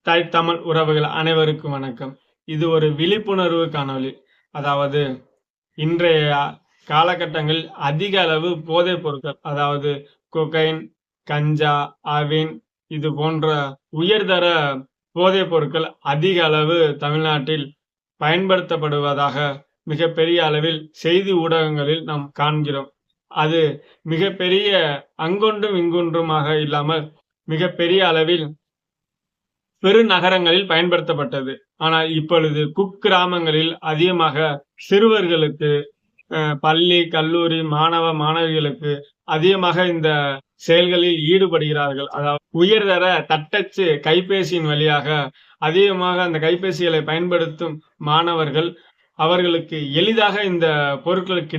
தாய் தமிழ் உறவுகள் அனைவருக்கும் வணக்கம். இது ஒரு விழிப்புணர்வு காணொளி. அதாவது இன்றைய காலகட்டங்களில் அதிக அளவு போதைப் பொருட்கள், அதாவது கொகைன், கஞ்சா, அபின் இது போன்ற உயர்தர போதைப் பொருட்கள் அதிக அளவு தமிழ்நாட்டில் பயன்படுத்தப்படுவதாக மிகப்பெரிய அளவில் செய்தி ஊடகங்களில் நாம் காண்கிறோம். அது மிகப்பெரிய அங்கொன்றும் இங்கொன்றுமாக இல்லாமல் மிகப்பெரிய அளவில் பெருநகரங்களில் பயன்படுத்தப்பட்டது. ஆனால் இப்பொழுது குக்கிராமங்களில் அதிகமாக சிறுவர்களுக்கு பள்ளி, கல்லூரி மாணவ, மாணவிகளுக்கு அதிகமாக இந்த செயல்களில் ஈடுபடுகிறார்கள். அதாவது உயர்தர தட்டச்சு கைபேசியின் வழியாக அதிகமாக அந்த கைபேசிகளை பயன்படுத்தும் மாணவர்கள், அவர்களுக்கு எளிதாக இந்த பொருட்கள்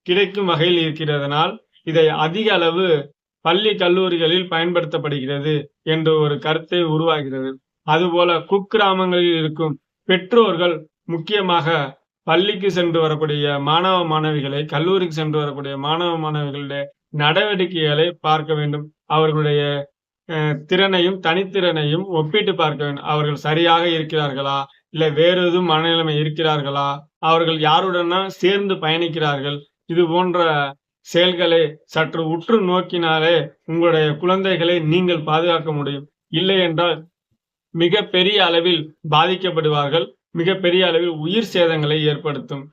கிடைக்கும் வகையில் இருக்கிறதனால், இதை அதிக அளவு பள்ளி, கல்லூரிகளில் பயன்படுத்தப்படுகிறது என்ற ஒரு கருத்தை உருவாகிறது. அதுபோல குக்கிராமங்களில் இருக்கும் பெற்றோர்கள் முக்கியமாக பள்ளிக்கு சென்று வரக்கூடிய மாணவ, மாணவிகளை, கல்லூரிக்கு சென்று வரக்கூடிய மாணவ, மாணவிகளுடைய நடவடிக்கைகளை பார்க்க வேண்டும். அவர்களுடைய திறனையும் தனித்திறனையும் ஒப்பிட்டு பார்க்க வேண்டும். அவர்கள் சரியாக இருக்கிறார்களா, இல்ல வேறு எதுவும் மனநிலைமை இருக்கிறார்களா, அவர்கள் யாருடனா சேர்ந்து பயணிக்கிறார்கள், இது போன்ற செயல்களை சற்று உற்று நோக்கினாலே உங்களுடைய குழந்தைகளை நீங்கள் பாதுகாக்க முடியும். இல்லை என்றால் மிக பெரிய அளவில் பாதிக்கப்படுவார்கள். மிக பெரிய அளவில் உயிர் சேதங்களை ஏற்படுத்தும்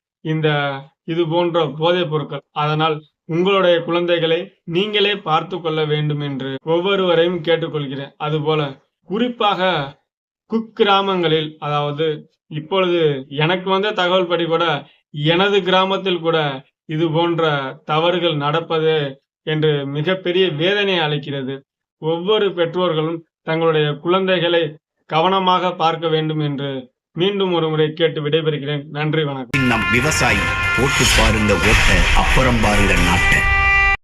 இது போன்ற போதைப் பொருட்கள். அதனால் உங்களுடைய குழந்தைகளை நீங்களே பார்த்து கொள்ள வேண்டும் என்று ஒவ்வொருவரையும் கேட்டுக்கொள்கிறேன். அதுபோல குறிப்பாக குக்கிராமங்களில், அதாவது இப்பொழுது எனக்கு வந்த தகவல் படி கூட எனது கிராமத்தில் கூட இது போன்ற தவறுகள் நடப்பது என்று மிகப்பெரிய வேதனை அளிக்கிறது. ஒவ்வொரு பெற்றோர்களும் தங்களுடைய குழந்தைகளை கவனமாக பார்க்க வேண்டும் என்று மீண்டும் ஒரு முறை கேட்டு விடைபெறுகிறேன். நன்றி, வணக்கம். நம் விவசாயி போட்டு பாருங்க ஓட்ட, அப்புறம் பாருங்க நாட்டை.